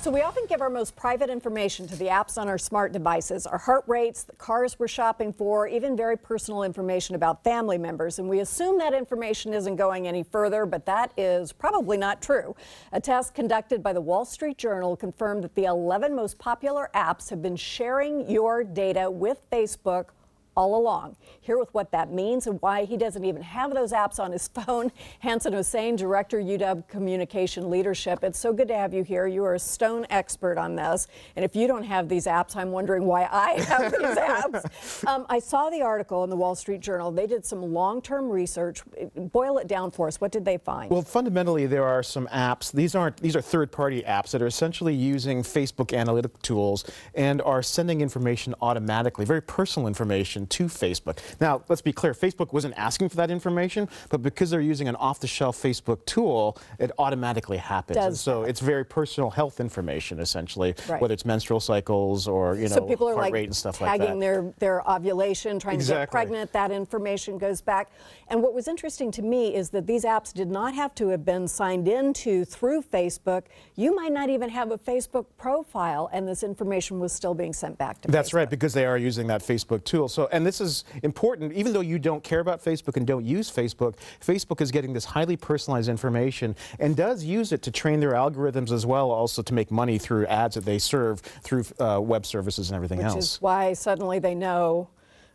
So we often give our most private information to the apps on our smart devices, our heart rates, the cars we're shopping for, even very personal information about family members. And we assume that information isn't going any further, but that is probably not true. A test conducted by the Wall Street Journal confirmed that the 11 most popular apps have been sharing your data with Facebook all along. Here with what that means and why he doesn't even have those apps on his phone, Hansen Hossein, Director, UW Communication Leadership. It's so good to have you here. You are a stone expert on this. And if you don't have these apps, I'm wondering why I have these apps. I saw the article in the Wall Street Journal. They did some long-term research. Boil it down for us. What did they find? Well, fundamentally, there are some apps. These are third-party apps that are essentially using Facebook analytic tools and are sending information automatically, very personal information to Facebook. Now, let's be clear, Facebook wasn't asking for that information, but because they're using an off-the-shelf Facebook tool, it automatically happens. And so it's very personal health information, essentially, whether it's menstrual cycles or, you know, so people are heart like rate and stuff like that. tagging their ovulation, trying to get pregnant, that information goes back. And what was interesting to me is that these apps did not have to have been signed into through Facebook. You might not even have a Facebook profile, and this information was still being sent back to Facebook. That's right, because they are using that Facebook tool. So, and this is important, even though you don't care about Facebook and don't use Facebook, Facebook is getting this highly personalized information and does use it to train their algorithms as well, also to make money through ads that they serve through web services and everything else. Which is why suddenly they know,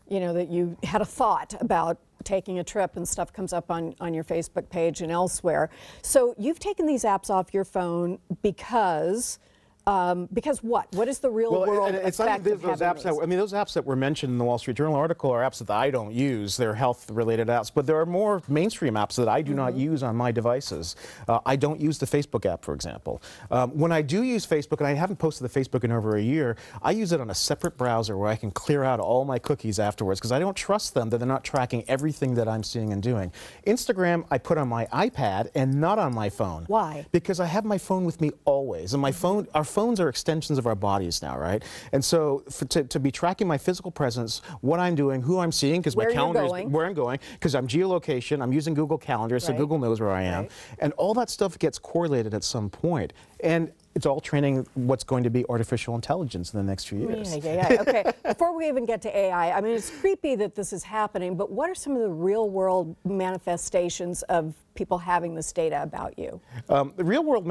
you know, that you had a thought about taking a trip and stuff comes up on your Facebook page and elsewhere. So you've taken these apps off your phone because what? What is the real world effect of those apps that, I mean, those apps that were mentioned in the Wall Street Journal article are apps that I don't use. They're health-related apps, but there are more mainstream apps that I do not use on my devices. I don't use the Facebook app, for example. When I do use Facebook, and I haven't posted the Facebook in over a year, I use it on a separate browser where I can clear out all my cookies afterwards because I don't trust them that they're not tracking everything that I'm seeing and doing. Instagram, I put on my iPad and not on my phone. Why? Because I have my phone with me always, and my phone, our phones are extensions of our bodies now, right? And so to be tracking my physical presence, what I'm doing, who I'm seeing, because my calendar is where I'm going, because I'm geolocation, I'm using Google Calendar, so Google knows where I am. And all that stuff gets correlated at some point. And it's all training what's going to be artificial intelligence in the next few years. Okay, before we even get to AI, I mean, it's creepy that this is happening, but what are some of the real world manifestations of people having this data about you? The real world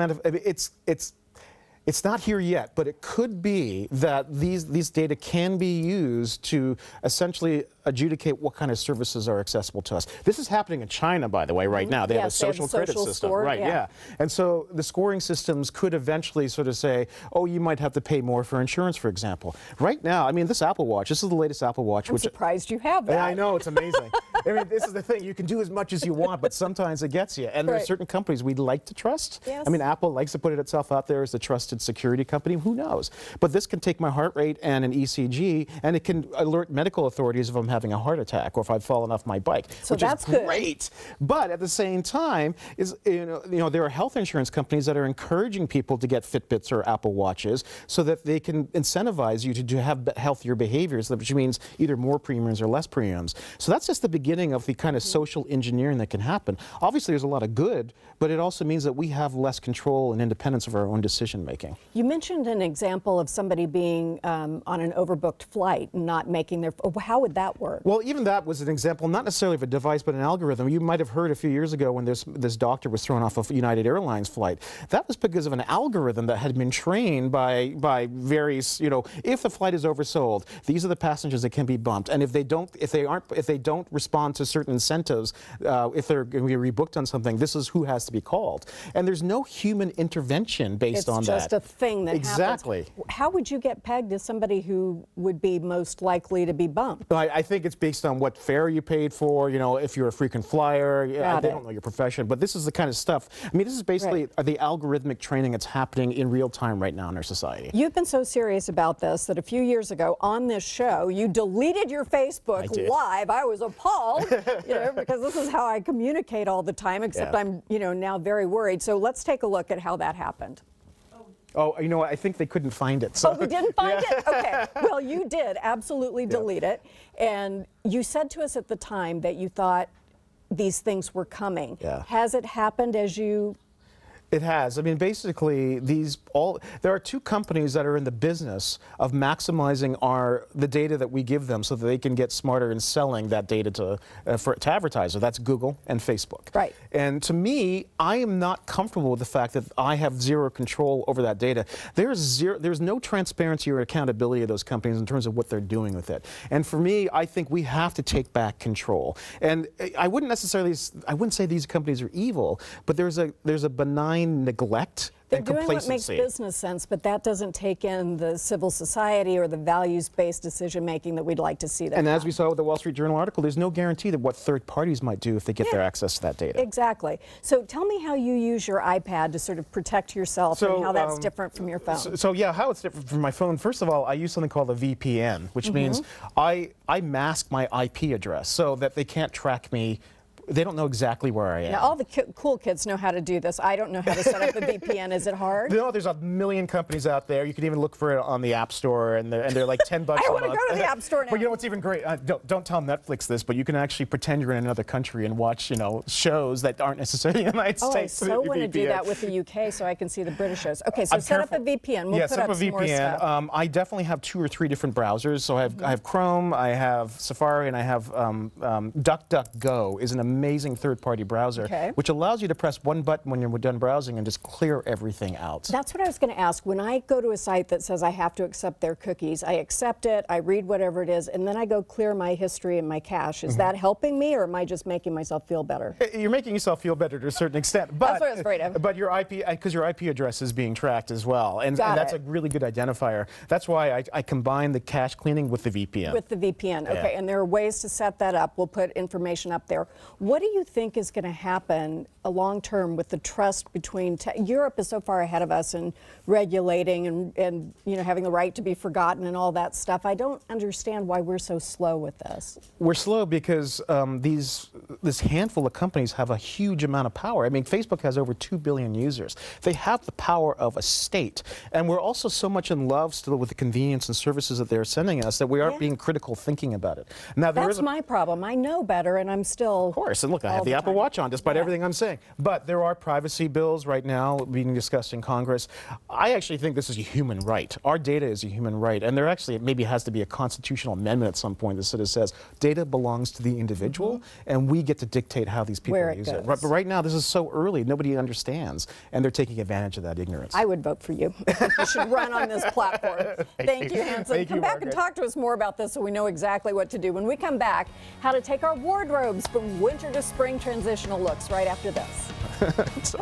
it's not here yet, but it could be that these data can be used to essentially adjudicate what kind of services are accessible to us. This is happening in China, by the way, right now. They have a social credit system. Right, And so the scoring systems could eventually sort of say, oh, you might have to pay more for insurance, for example. Right now, I mean, this Apple Watch, this is the latest Apple Watch. I'm surprised you have that. Yeah, I know, it's amazing. I mean, this is the thing. You can do as much as you want, but sometimes it gets you. And there are certain companies we'd like to trust. I mean, Apple likes to put itself out there as a trusted security company. Who knows? But this can take my heart rate and an ECG, and it can alert medical authorities if I'm having a heart attack or if I've fallen off my bike, which is great. But at the same time, you know, there are health insurance companies that are encouraging people to get Fitbits or Apple Watches so that they can incentivize you to have healthier behaviors, which means either more premiums or less premiums. So that's just the beginning of the kind of social engineering that can happen. Obviously, there's a lot of good, but it also means that we have less control and independence of our own decision making. You mentioned an example of somebody being on an overbooked flight and not making their. How would that work? Well, even that was an example, not necessarily of a device, but an algorithm. You might have heard a few years ago when this doctor was thrown off a United Airlines flight. That was because of an algorithm that had been trained by various, you know, if the flight is oversold, these are the passengers that can be bumped, and if they don't respond to certain incentives, if they're going to be rebooked on something, this is who has to be called. And there's no human intervention based on that. It's just a thing that happens. How would you get pegged as somebody who would be most likely to be bumped? I think it's based on what fare you paid for, you know, if you're a frequent flyer. They don't know your profession, but this is the kind of stuff. I mean, this is basically the algorithmic training that's happening in real time right now in our society. You've been so serious about this that a few years ago on this show, you deleted your Facebook live. I was appalled, you know, because this is how I communicate all the time, except I'm, you know, now very worried. So let's take a look at how that happened. Oh, you know what? I think they couldn't find it. So. Oh, we didn't find it? Okay. Well, you did absolutely delete it. And you said to us at the time that you thought these things were coming. Has it happened as you It has. I mean, basically, there are two companies that are in the business of maximizing the data that we give them so that they can get smarter in selling that data to advertisers. That's Google and Facebook. Right. And to me, I am not comfortable with the fact that I have zero control over that data. There's no transparency or accountability of those companies in terms of what they're doing with it. And for me, I think we have to take back control. And I wouldn't say these companies are evil, but there's a benign neglect They're and doing complacency. what makes business sense, but that doesn't take in the civil society or the values-based decision-making that we'd like to see. And as we saw with the Wall Street Journal article, there's no guarantee that what third parties might do if they get their access to that data. Exactly. So tell me how you use your iPad to sort of protect yourself and how that's different from your phone. So yeah, how it's different from my phone. First of all, I use something called a VPN, which means I mask my IP address so that they can't track me. They don't know exactly where I am. Now, all the cool kids know how to do this. I don't know how to set up a VPN. Is it hard? No, there's a million companies out there. You can even look for it on the App Store, and they're like $10 a month. I want to go to the App Store now. But you know what's even great? Don't tell Netflix this, but you can actually pretend you're in another country and watch, shows that aren't necessarily in the United States. I so want to do that with the UK so I can see the British shows. Okay, so set up a VPN. We'll put up some more stuff. I definitely have 2 or 3 different browsers. So I have Chrome, I have Safari, and I have DuckDuckGo is an amazing third-party browser, which allows you to press one button when you're done browsing and just clear everything out. That's what I was going to ask. When I go to a site that says I have to accept their cookies, I accept it, I read whatever it is, and then I go clear my history and my cache. Is that helping me, or am I just making myself feel better? You're making yourself feel better to a certain extent. But, that's what I was afraid of. But your IP, because your IP address is being tracked as well, and that's a really good identifier. That's why I combine the cache cleaning with the VPN. With the VPN, okay. And there are ways to set that up. We'll put information up there. What do you think is going to happen long term with the trust between Europe is so far ahead of us in regulating and having the right to be forgotten and all that stuff. I don't understand why we're so slow with this. We're slow because this handful of companies have a huge amount of power. I mean, Facebook has over 2 billion users. They have the power of a state, and we're also so much in love still with the convenience and services that they're sending us that we aren't being critical thinking about it. Now, that's my problem. I know better, and I'm still. Of course, and look, I have the Apple Watch on, despite everything I'm saying. But there are privacy bills right now being discussed in Congress. I actually think this is a human right. Our data is a human right, and there actually maybe has to be a constitutional amendment at some point that sort of says data belongs to the individual, and we get to dictate how these people use it. But right now, this is so early, nobody understands, and they're taking advantage of that ignorance. I would vote for you. You should run on this platform. Thank you, Hanson. Come back and talk to us more about this so we know exactly what to do. When we come back, how to take our wardrobes from winter to spring transitional looks right after this.